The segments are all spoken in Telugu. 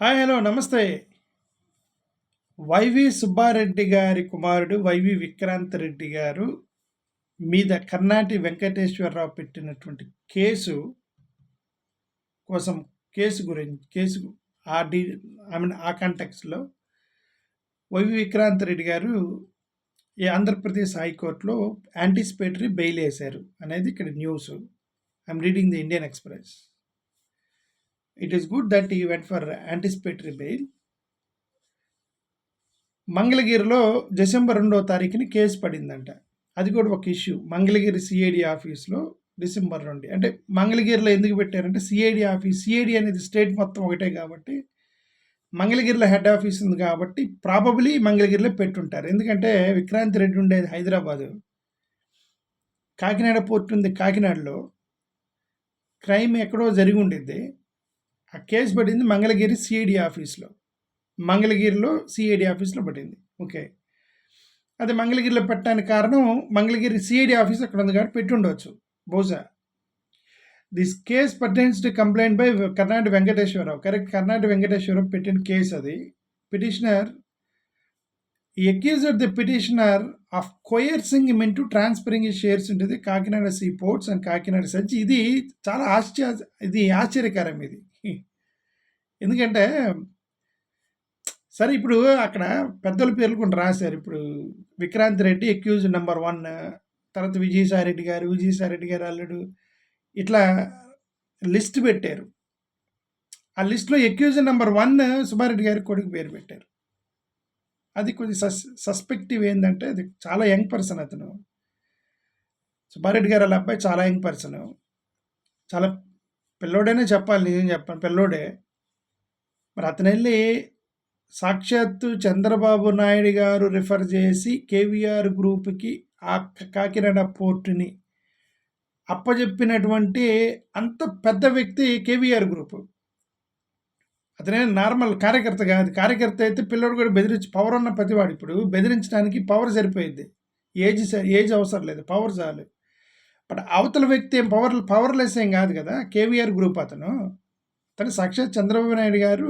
హాయ్ హలో నమస్తే. వైవి సుబ్బారెడ్డి గారి కుమారుడు వైవి విక్రాంత్ రెడ్డి గారు మీద కర్నాటి వెంకటేశ్వరరావు పెట్టినటువంటి కేసు కోసం కేసు ఆ డీ ఐ మీన్ ఆ కాంటెక్స్లో వైవి విక్రాంత్ రెడ్డి గారు ఈ ఆంధ్రప్రదేశ్ హైకోర్టులో యాంటిసిపేటరీ బెయిల్ వేశారు అనేది ఇక్కడ news. I'm reading the Indian express. It is good that ఈ వెంట్ ఫర్ యాంటిసిపేటరీ బెయిల్. మంగళగిరిలో డిసెంబర్ 2వ తారీఖుని కేసు పడిందంట. అది కూడా ఒక ఇష్యూ. మంగళగిరి సిఐడి ఆఫీస్లో డిసెంబర్ 2. అంటే మంగళగిరిలో ఎందుకు పెట్టారంటే సిఐడి అనేది స్టేట్ మొత్తం ఒకటే కాబట్టి మంగళగిరిలో హెడ్ ఆఫీస్ ఉంది కాబట్టి ప్రాబబ్లీ మంగళగిరిలో పెట్టుంటారు. ఎందుకంటే విక్రాంత్ రెడ్డి ఉండేది హైదరాబాదు, కాకినాడ పోర్ట్ ఉంది కాకినాడలో, క్రైమ్ ఎక్కడో జరిగి ఉండిద్ది. ఆ కేసు పడింది మంగళగిరి సిఐడి ఆఫీస్లో, మంగళగిరిలో సిఐడి ఆఫీస్లో పడింది. ఓకే, అది మంగళగిరిలో పెట్టడానికి కారణం మంగళగిరి సిఐడి ఆఫీస్ అక్కడ ఉంది కాబట్టి పెట్టి ఉండవచ్చు బహుశా. This case pertains to complaint by Karnati Venkateswara Rao. Correct, Karnati Venkateswara Rao పెట్టిన కేసు అది. Petitioner accused the petitioner of coercing him into transferring shares ఉంటుంది Kakinada sea ports and Kakinada search. ఇది చాలా ఆశ్చర్యకరం ఇది. ఎందుకంటే సరే, ఇప్పుడు అక్కడ పెద్దల పేర్లు కొన్ని రాశారు. ఇప్పుడు విక్రాంత్ రెడ్డి అక్యూజ్ నెంబర్ 1, తర్వాత విజయసాయిరెడ్డి గారు అల్లుడు, ఇట్లా లిస్ట్ పెట్టారు. ఆ లిస్ట్లో అక్యూజ్ నెంబర్ 1 సుబ్బారెడ్డి గారి కొడుకు పేరు పెట్టారు. అది కొంచెం సస్పెక్టివ్. ఏంటంటే అది చాలా యంగ్ పర్సన్. అతను సుబ్బారెడ్డి గారు వాళ్ళ అబ్బాయి చాలా యంగ్ పర్సన్, చాలా పిల్లోడేనే చెప్పాలి, నిజం చెప్పాను పిల్లోడే. మరి అతను వెళ్ళి సాక్షాత్తు చంద్రబాబు నాయుడు గారు రిఫర్ చేసి కేవీఆర్ గ్రూప్కి ఆ కాకినాడ పోర్టుని అప్పచెప్పినటువంటి అంత పెద్ద వ్యక్తి కేవీఆర్ గ్రూప్. అతనే నార్మల్ కార్యకర్త కాదు. కార్యకర్త అయితే పిల్లడు కూడా బెదిరించి, పవర్ ఉన్న ప్రతివాడు ఇప్పుడు బెదిరించడానికి పవర్ సరిపోయింది, ఏజ్ అవసరం లేదు, పవర్ చాలు. బట్ అవతల వ్యక్తి ఏం పవర్లెస్ ఏం కాదు కదా. కేవీఆర్ గ్రూప్ అతను సాక్షాత్ చంద్రబాబు నాయుడు గారు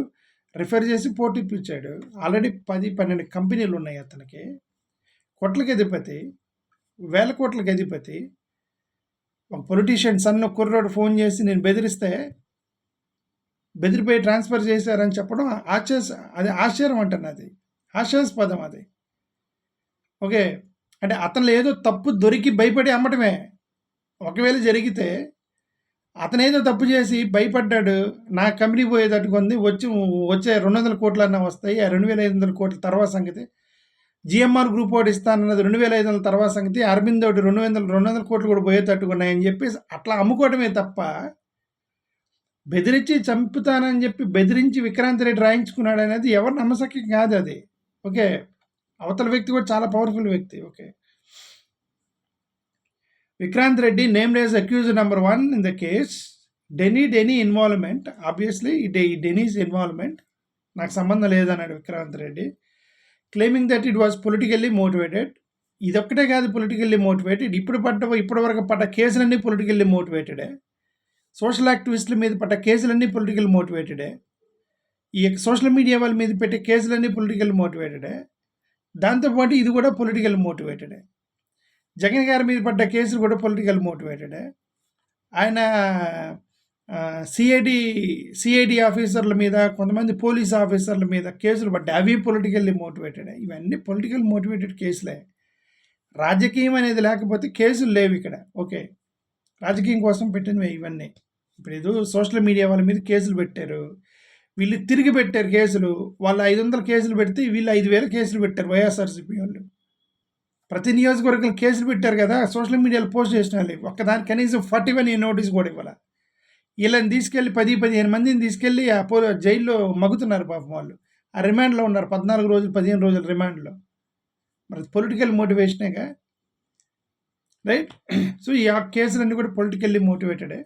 రిఫర్ చేసి పోటీ ఇప్పించాడు. ఆల్రెడీ 10-12 కంపెనీలు ఉన్నాయి అతనికి. కోట్లకి అధిపతి, వేల కోట్లకి అధిపతి. ఒక పొలిటీషియన్ సన్న కుర్రోడు ఫోన్ చేసి నేను బెదిరిపోయి ట్రాన్స్ఫర్ చేశారని చెప్పడం అది ఆశ్చర్యం అంటాను. అది హాస్యాస్పదం అది. ఓకే, అంటే అతను ఏదో తప్పు దొరికి భయపడి అమ్మటమే. ఒకవేళ జరిగితే అతనేదో తప్పు చేసి భయపడ్డాడు, నా కంపెనీ పోయేటట్టుకుంది, వచ్చే 200 కోట్లన్నా వస్తాయి, ఆ 2500 కోట్ల తర్వాత సంగతి. జిఎంఆర్ గ్రూప్ ఒకటి ఇస్తానన్నది 2500 తర్వాత సంగతి. అరవింద్ ఒకటి 200 కోట్లు కూడా పోయేటట్టుకున్నాయని చెప్పేసి అట్లా అమ్ముకోవడమే తప్ప, బెదిరించి చంపుతానని చెప్పి బెదిరించి విక్రాంత్ రెడ్డి రాయించుకున్నాడు అనేది ఎవరు నమ్మశక్యం కాదు అది. ఓకే, అవతల వ్యక్తి కూడా చాలా పవర్ఫుల్ వ్యక్తి. Okay, Vikrant Reddy named as accused number 1 in the case. Denied any involvement. Obviously, Denny's involvement. నాకు సంబంధం లేదన్నాడు Vikrant Reddy, claiming that it was politically motivated. ఇదొక్కటే కాదు పొలిటికల్లీ మోటివేటెడ్. ఇప్పటి వరకు పడ్డ కేసులన్నీ పొలిటికల్లీ మోటివేటెడే. సోషల్ యాక్టివిస్టుల మీద పడ్డ కేసులన్నీ పొలిటికల్ మోటివేటెడే. ఈ సోషల్ మీడియా వాళ్ళ మీద పెట్టే కేసులన్నీ పొలిటికల్ మోటివేటెడే. దాంతోపాటు ఇది కూడా పొలిటికల్ మోటివేటెడే. జగన్ గారి మీద పడ్డ కేసులు కూడా పొలిటికల్ మోటివేటెడే. ఆయన సిఐడి ఆఫీసర్ల మీద, కొంతమంది పోలీస్ ఆఫీసర్ల మీద కేసులు పడ్డాయి, అవి పొలిటికల్లీ మోటివేటెడే. ఇవన్నీ పొలిటికల్ మోటివేటెడ్ కేసులే. రాజకీయం అనేది లేకపోతే కేసులు లేవు ఇక్కడ. ఓకే, రాజకీయం కోసం పెట్టినవి ఇవన్నీ. ఇప్పుడు ఏదో సోషల్ మీడియా వాళ్ళ మీద కేసులు పెట్టారు, వీళ్ళు తిరిగి పెట్టారు కేసులు. వాళ్ళు 500 కేసులు పెడితే వీళ్ళు 5000 కేసులు పెట్టారు వైఎస్ఆర్సీపీ వాళ్ళు. ప్రతి నియోజకవర్గం కేసులు పెట్టారు కదా, సోషల్ మీడియాలో పోస్ట్ చేసిన వాళ్ళు. ఒక్కదానికి కనీసం 41 నోటీస్ కూడా ఇవ్వాలి. వీళ్ళని తీసుకెళ్ళి 10-15 మందిని తీసుకెళ్ళి ఆ జైల్లో మగ్గుతున్నారు పాపం వాళ్ళు. ఆ రిమాండ్లో ఉన్నారు 14 రోజులు 15 రోజుల రిమాండ్లో. మరి పొలిటికల్ మోటివేషనేగా, రైట్? సో ఈ కేసులన్నీ కూడా politically మోటివేటెడే.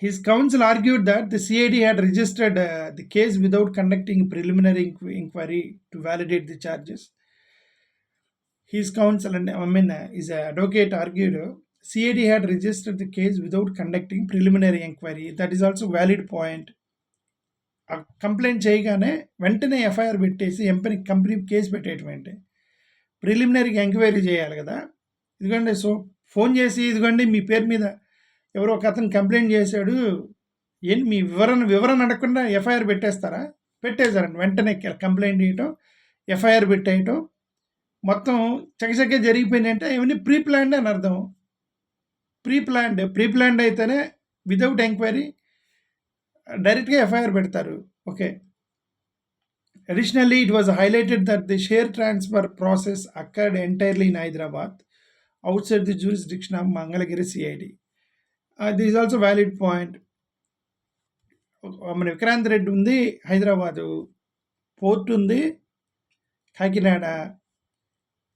His counsel argued that the CID had registered the case without conducting preliminary inquiry to validate the charges. His counsel his advocate argued CID had registered the case without conducting preliminary inquiry. That is also valid point. Complaint చేయగానే వెంటనే ఎఫ్ఐఆర్ పెట్టేసి కంపెనీ కేసు పెట్టేయటమేంటి? ప్రిలిమినరీగా ఎంక్వైరీ చేయాలి కదా! ఇదిగోండి ఫోన్ చేసి ఇదిగోండి మీ పేరు మీద ఎవరో ఒక అతను కంప్లైంట్ చేశాడు. ఏంటి మీ వివరణ అడగకుండా ఎఫ్ఐఆర్ పెట్టేస్తారా? పెట్టేశారండి. వెంటనే కంప్లైంట్ చేయటం, ఎఫ్ఐఆర్ పెట్టేయటం మొత్తం చకచకా జరిగిపోయినాయంటే ఇవన్నీ ప్రీ ప్లాన్డ్ అని అర్థం. ప్రీ ప్లాన్డ్ అయితేనే వితౌట్ ఎంక్వైరీ డైరెక్ట్గా ఎఫ్ఐఆర్ పెడతారు. Okay. Additionally, it was highlighted that the share transfer process occurred entirely in Hyderabad, outside the jurisdiction of Mangalagiri CID. This is also a valid point. మన విక్రాంత్ రెడ్డి ఉంది హైదరాబాదు, పోర్ట్ ఉంది కాకినాడ,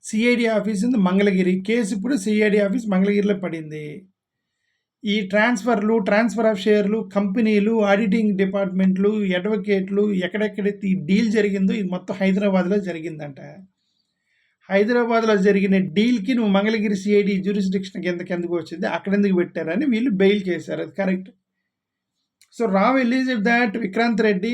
సిఐడి ఆఫీస్ ఉంది మంగళగిరి. కేసు ఇప్పుడు సిఐడి ఆఫీస్ మంగళగిరిలో పడింది. ఈ ట్రాన్స్ఫర్ ఆఫ్ షేర్లు, కంపెనీలు, ఆడిటింగ్ డిపార్ట్మెంట్లు, అడ్వకేట్లు ఎక్కడెక్కడైతే ఈ డీల్ జరిగిందో ఇది మొత్తం హైదరాబాద్లో జరిగిందంట. హైదరాబాద్లో జరిగిన డీల్కి నువ్వు మంగళగిరి సిఐడి జ్యూరిస్డిక్షన్ ఎందుకు వచ్చింది, అక్కడ ఎందుకు పెట్టారని వీళ్ళు బెయిల్ చేశారు. అది correct. So Rao alleged that Vikrant Reddy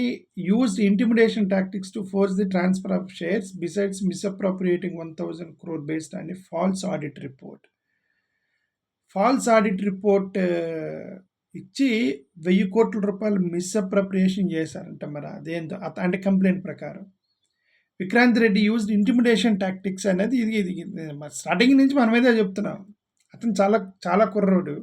used intimidation tactics to force the transfer of shares besides misappropriating 1,000 crore based on false audit report. False audit report ఇచ్చి 1,000 కోట్ల రూపాయలు మిస్అప్రప్రియేషన్ చేశారంట. మరి అదేంటో అంటే కంప్లైంట్ ప్రకారం Vikrant Reddy used intimidation tactics అనేది ఇది స్టార్టింగ్ నుంచి మన మీదే చెప్తున్నాం. అతను చాలా చాలా కుర్రోడు.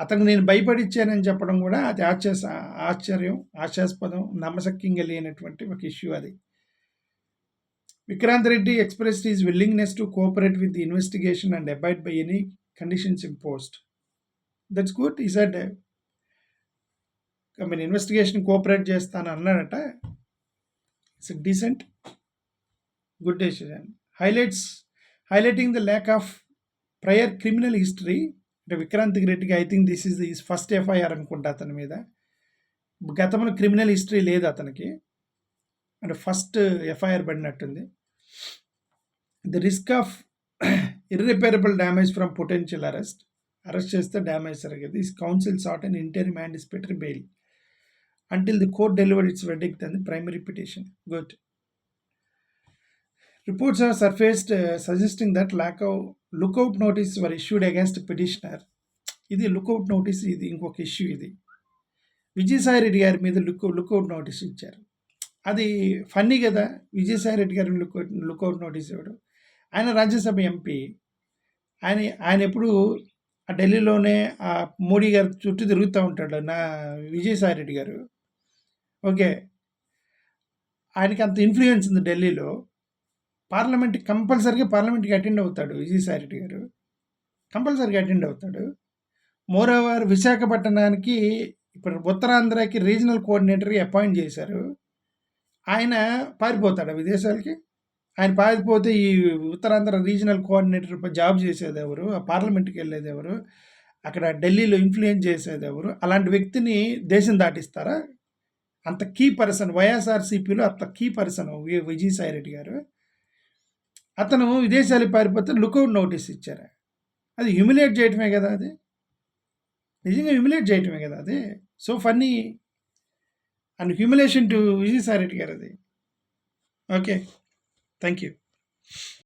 అతను నేను భయపడిచ్చానని చెప్పడం కూడా అది ఆశ్చర్యాస్పదం, నమ్మశక్యంగా లేనటువంటి ఒక ఇష్యూ అది. Vikrant Reddy expressed his willingness to cooperate with the investigation and abide by any conditions imposed. That's good. He said, investigation cooperate చేస్తాను అన్నాడట. It's a decent, good decision. Highlighting the lack of prior criminal history. Vikrant రెడ్డికి I think this is this first FIR అనుకుంటా అతని మీద. గతంలో క్రిమినల్ హిస్టరీ లేదు అతనికి, అంటే ఫస్ట్ ఎఫ్ఐఆర్ పడినట్టుంది. The risk of irreparable damage from potential arrest చేస్తే డ్యామేజ్ జరిగేది. This council sought an interim anticipatory bail until the court delivered its verdict on the primary petition. Good. Reports have surfaced suggesting that lookout notice were issued against petitioner. ఇది లుకౌట్ నోటీస్, ఇది ఇంకొక ఇష్యూ. ఇది విజయసాయి రెడ్డి గారి మీద లుకౌట్ నోటీస్ ఇచ్చారు. అది ఫన్నీ కదా, విజయసాయి రెడ్డి గారి లుకౌట్ నోటీస్ ఇవ్వడం. ఆయన రాజ్యసభ ఎంపీ. ఆయన ఎప్పుడు ఢిల్లీలోనే మోడీ గారి చుట్టూ తిరుగుతూ ఉంటాడు నా విజయసాయి రెడ్డి గారు. ఓకే. ఆయనకి అంత ఇన్ఫ్లుయెన్స్ ఉంది ఢిల్లీలో. పార్లమెంట్కి అటెండ్ అవుతాడు విజయసాయి రెడ్డి గారు, కంపల్సరీగా అటెండ్ అవుతాడు. మోరోవర్ విశాఖపట్నానికి ఇప్పుడు ఉత్తరాంధ్రకి రీజనల్ కోఆర్డినేటర్గా అపాయింట్ చేశారు. ఆయన పారిపోతాడు విదేశాలకి. ఆయన పారిపోతే ఈ ఉత్తరాంధ్ర రీజనల్ కోఆర్డినేటర్ జాబ్ చేసేది ఎవరు, ఆ పార్లమెంట్కి వెళ్ళేది ఎవరు, అక్కడ ఢిల్లీలో ఇన్ఫ్లుయెన్స్ చేసేది ఎవరు? అలాంటి వ్యక్తిని దేశం దాటిస్తారా? అంత కీ పర్సన్ వైఎస్ఆర్సీపీలో అంత కీ పర్సన్ విజయసాయి రెడ్డి గారు. అతను విదేశాలకు పారిపోతే లుకౌట్ నోటీస్ ఇచ్చారు. అది హ్యూమిలేట్ చేయటమే కదా, అది నిజంగా హ్యూమిలేట్ చేయటమే కదా అది. So funny and humiliation to Vijayasai Reddy గారు అది. Okay, thank you.